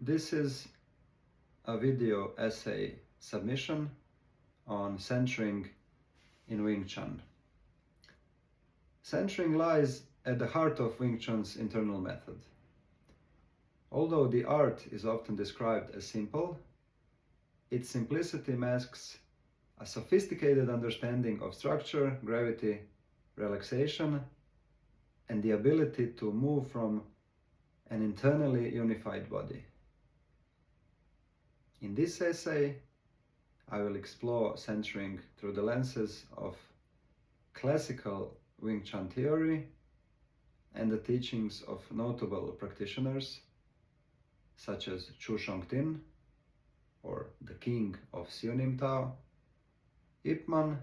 This is a video essay submission on centering in Wing Chun. Centering lies at the heart of Wing Chun's internal method. Although the art is often described as simple, its simplicity masks a sophisticated understanding of structure, gravity, relaxation, and the ability to move from an internally unified body. In this essay, I will explore centering through the lenses of classical Wing Chun theory and the teachings of notable practitioners such as Chun, or the king of Sionim Tao, Ip Man,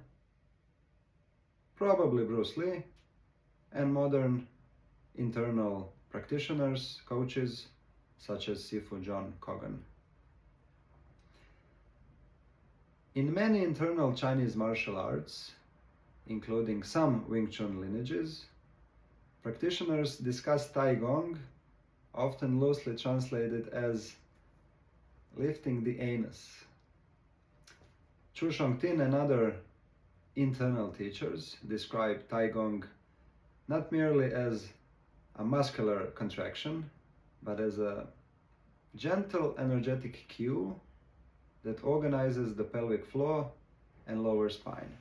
probably Bruce Lee, and modern internal practitioners, coaches such as Sifu John Kogan. In many internal Chinese martial arts, including some Wing Chun lineages, practitioners discuss Tai Gong, often loosely translated as lifting the anus. Chun and other internal teachers describe Tai Gong not merely as a muscular contraction, but as a gentle energetic cue that organizes the pelvic floor and lower spine.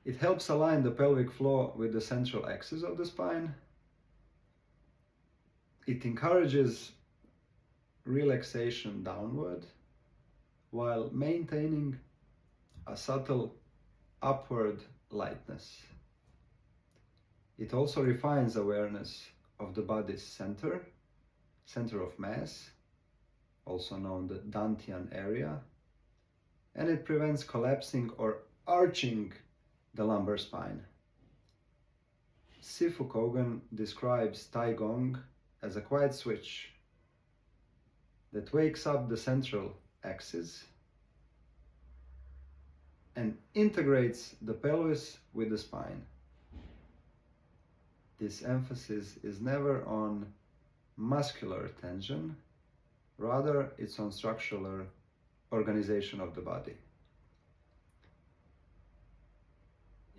It helps align the pelvic floor with the central axis of the spine. It encourages relaxation downward while maintaining a subtle upward lightness. It also refines awareness of the body's center of mass, also known the Dantian area, and it prevents collapsing or arching the lumbar spine. Sifu Kogan describes Tai Gong as a quiet switch that wakes up the central axis and integrates the pelvis with the spine. This emphasis is never on muscular tension, rather it's on structural organization of the body.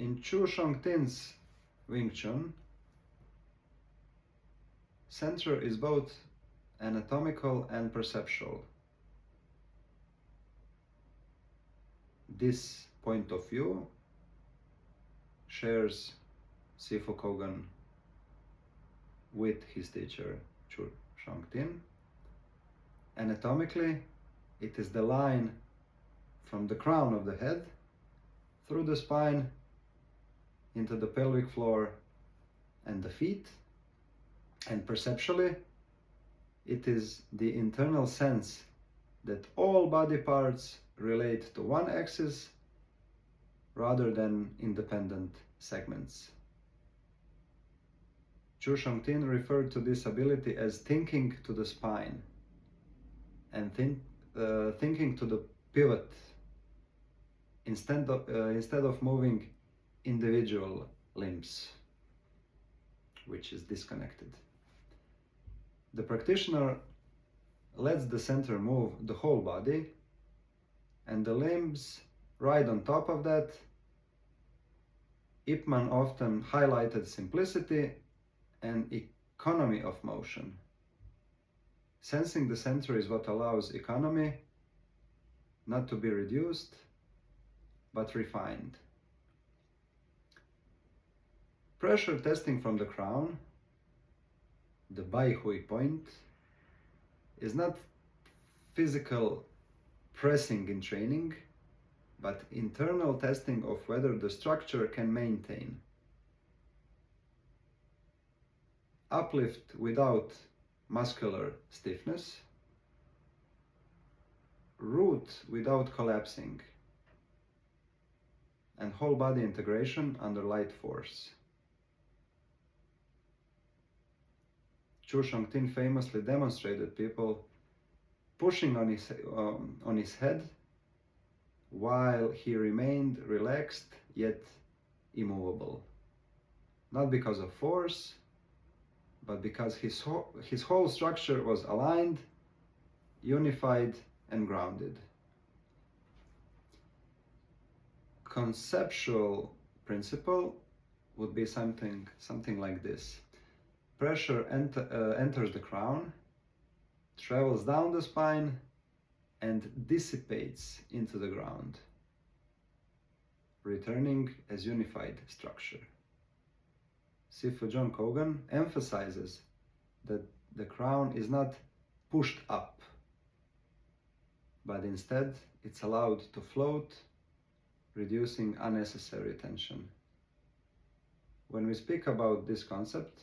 In Chu Shongtin's Wing Chun, center is both anatomical and perceptual. This point of view shares Sifu Kogan with his teacher Chu Shongtin. Anatomically, it is the line from the crown of the head through the spine into the pelvic floor and the feet, and perceptually, it is the internal sense that all body parts relate to one axis rather than independent segments. Chu Shongtin referred to this ability as thinking to the spine and thinking to the pivot instead of moving individual limbs, which is disconnected. The practitioner lets the center move the whole body, and the limbs ride on top of that. Ip Man often highlighted simplicity and economy of motion. Sensing the center is what allows economy not to be reduced, but refined. Pressure testing from the crown, the Bai Hui point, is not physical pressing in training, but internal testing of whether the structure can maintain. Uplift without muscular stiffness, root without collapsing, and whole body integration under light force. Chu Shongtin famously demonstrated people pushing on his head while he remained relaxed yet immovable, not because of force, but because his whole structure was aligned, unified, and grounded. Conceptual principle would be something like this. Pressure enters the crown, travels down the spine, and dissipates into the ground, returning as unified structure. Sifu John Kogan emphasizes that the crown is not pushed up, but instead it's allowed to float, reducing unnecessary tension. When we speak about this concept,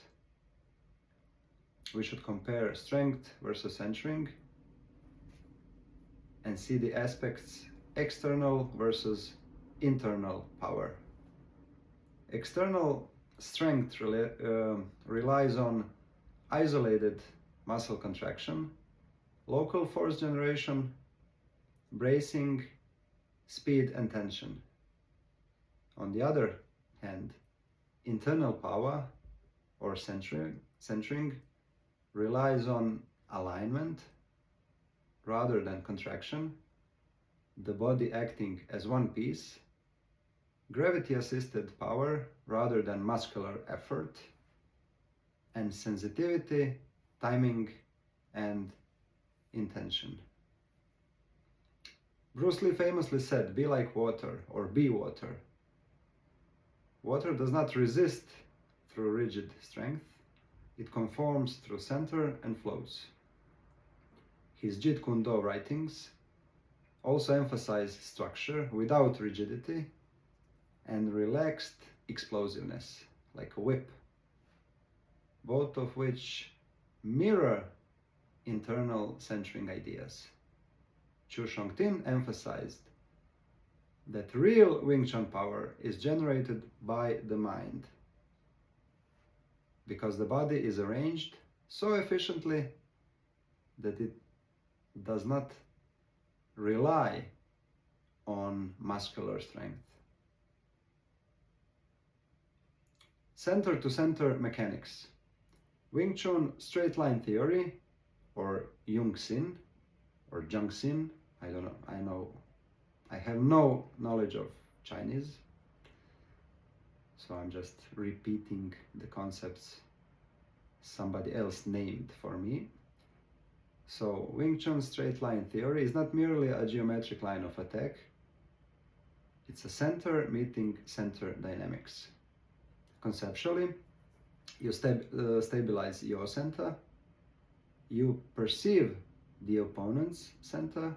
we should compare strength versus centering and see the aspects external versus internal power. External strength relies on isolated muscle contraction, local force generation, bracing, speed, and tension. On the other hand, internal power or centering relies on alignment rather than contraction, the body acting as one piece, gravity-assisted power rather than muscular effort, and sensitivity, timing, and intention. Bruce Lee famously said, "Be like water," or "be water." Water does not resist through rigid strength, it conforms through center and flows. His Jeet Kune Do writings also emphasize structure without rigidity and relaxed explosiveness, like a whip, both of which mirror internal centering ideas. Chu Shongtin emphasized that real Wing Chun power is generated by the mind, because the body is arranged so efficiently that it does not rely on muscular strength. Center to center mechanics. Wing Chun straight line theory, or Jung Sin, or Jung Sin, I don't know, I have no knowledge of Chinese, so I'm just repeating the concepts somebody else named for me. So Wing Chun straight line theory is not merely a geometric line of attack, it's a center meeting center dynamics. Conceptually, you stabilize your center, you perceive the opponent's center,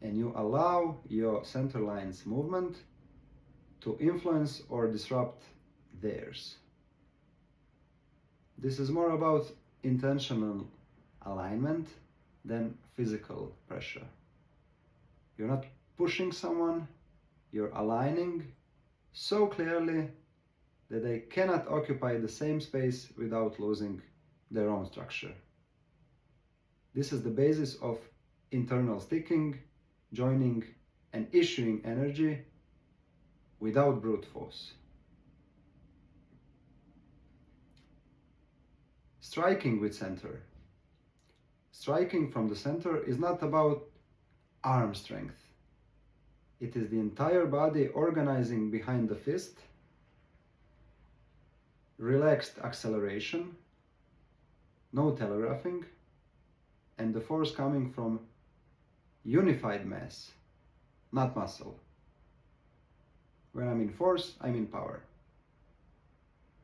and you allow your center line's movement to influence or disrupt theirs. This is more about intentional alignment than physical pressure. You're not pushing someone, you're aligning so clearly that they cannot occupy the same space without losing their own structure. This is the basis of internal sticking, joining, and issuing energy without brute force. Striking with center. Striking from the center is not about arm strength. It is the entire body organizing behind the fist, relaxed acceleration, no telegraphing, and the force coming from unified mass, not muscle. When I mean force, I mean power.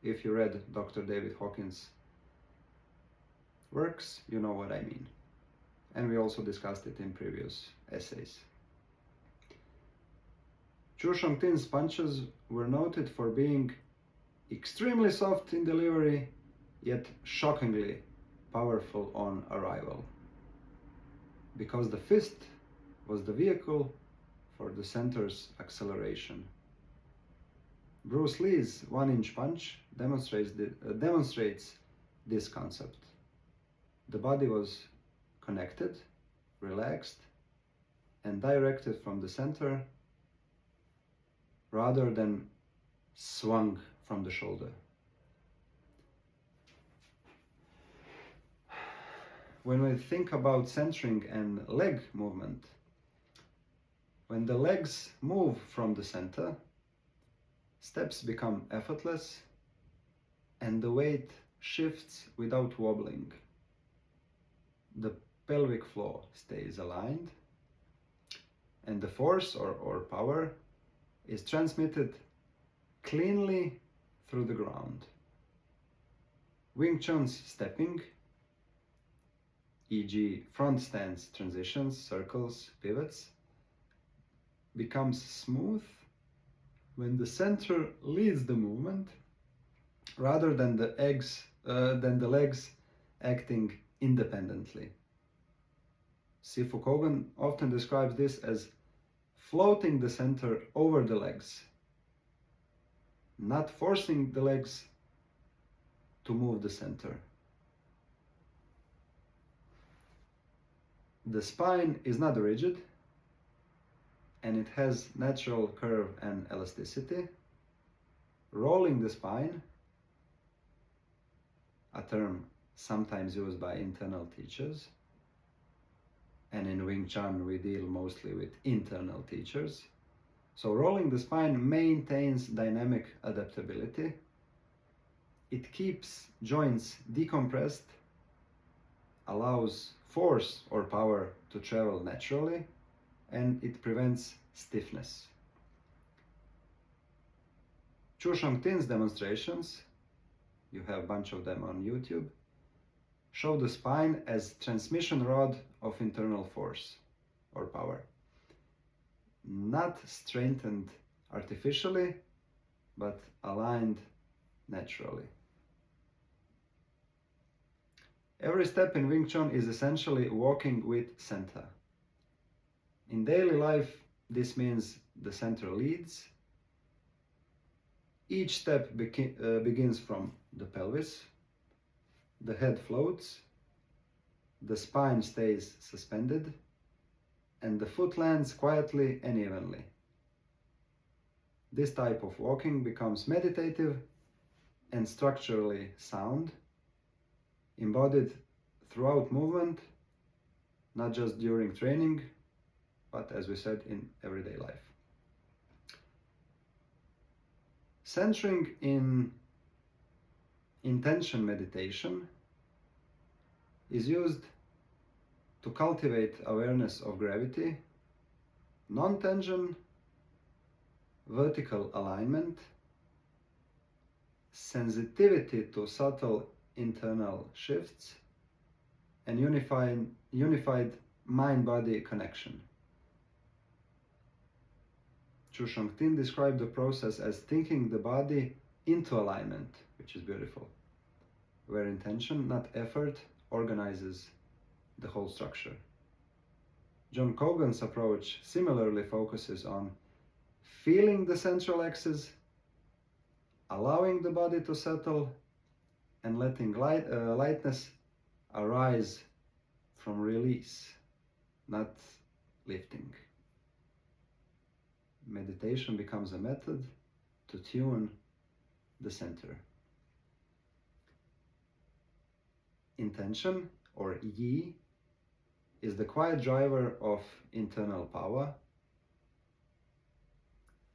If you read Dr. David Hawkins' works, you know what I mean. And we also discussed it in previous essays. Chu Shongtin's punches were noted for being extremely soft in delivery, yet shockingly powerful on arrival, because the fist was the vehicle for the center's acceleration. Bruce Lee's one-inch punch demonstrates this concept. The body was connected, relaxed, and directed from the center rather than swung from the shoulder. when we think about centering and leg movement, when the legs move from the center, steps become effortless and the weight shifts without wobbling. The pelvic floor stays aligned and the force or power is transmitted cleanly through the ground. Wing Chun's stepping, e.g. front stance transitions, circles, pivots, becomes smooth when the center leads the movement rather than the legs acting independently. Sifu Kogan often describes this as floating the center over the legs, not forcing the legs to move the center. The spine is not rigid and it has natural curve and elasticity. Rolling the spine, a term sometimes used by internal teachers, and in Wing Chun we deal mostly with internal teachers. So rolling the spine maintains dynamic adaptability. It keeps joints decompressed, allows force or power to travel naturally, and it prevents stiffness. Chu Shongtin's demonstrations, you have a bunch of them on YouTube, show the spine as transmission rod of internal force or power. Not strengthened artificially, but aligned naturally. Every step in Wing Chun is essentially walking with center. In daily life, this means the center leads. Each step begins from the pelvis, the head floats, the spine stays suspended, and the foot lands quietly and evenly. This type of walking becomes meditative and structurally sound, embodied throughout movement, not just during training, but as we said, in everyday life. Centering in intention meditation is used to cultivate awareness of gravity, non-tension, vertical alignment, sensitivity to subtle internal shifts, and unified mind-body connection. Chu Shongtin described the process as thinking the body into alignment, which is beautiful, where intention, not effort, organizes the whole structure. John Kogan's approach similarly focuses on feeling the central axis, allowing the body to settle, and letting lightness arise from release, not lifting. Meditation becomes a method to tune the center. Intention, or yi, is the quiet driver of internal power.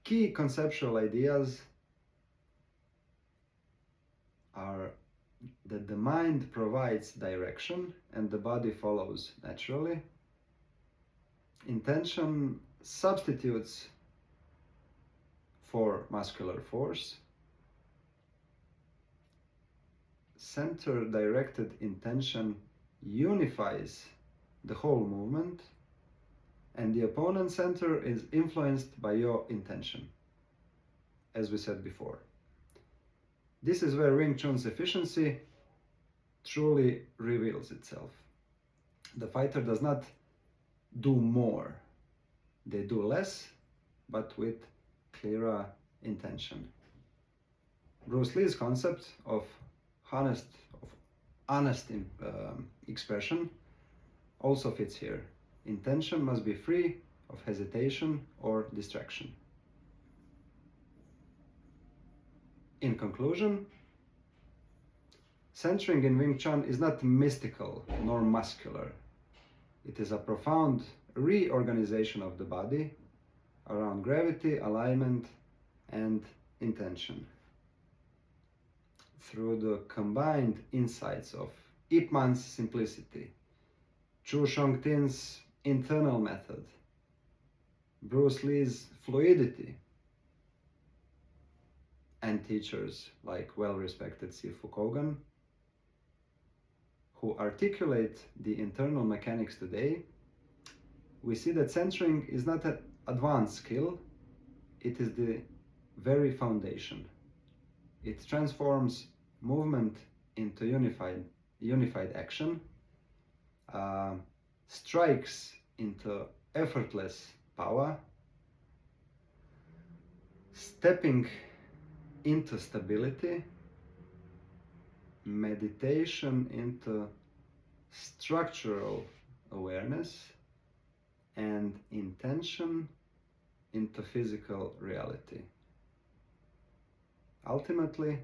Key conceptual ideas are that the mind provides direction and the body follows naturally. Intention substitutes for muscular force. Center-directed intention unifies the whole movement, and the opponent center is influenced by your intention, as we said before. This is where Wing Chun's efficiency truly reveals itself. The fighter does not do more, they do less, but with clearer intention. Bruce Lee's concept of honest expression also fits here. Intention must be free of hesitation or distraction. In conclusion, Centering in Wing Chun is not mystical nor muscular. It is a profound reorganization of the body around gravity, alignment, and intention. Through the combined insights of Ip Man's simplicity, Chu Shongtin's internal method, Bruce Lee's fluidity, and teachers like well-respected Sifu Kogan, who articulate the internal mechanics today, we see that centering is not an advanced skill, it is the very foundation. It transforms movement into unified action, strikes into effortless power, stepping into stability, meditation into structural awareness, and intention into physical reality. Ultimately,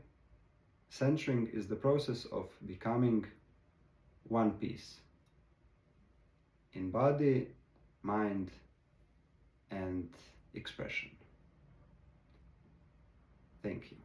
centering is the process of becoming one piece in body, mind, and expression. Thank you.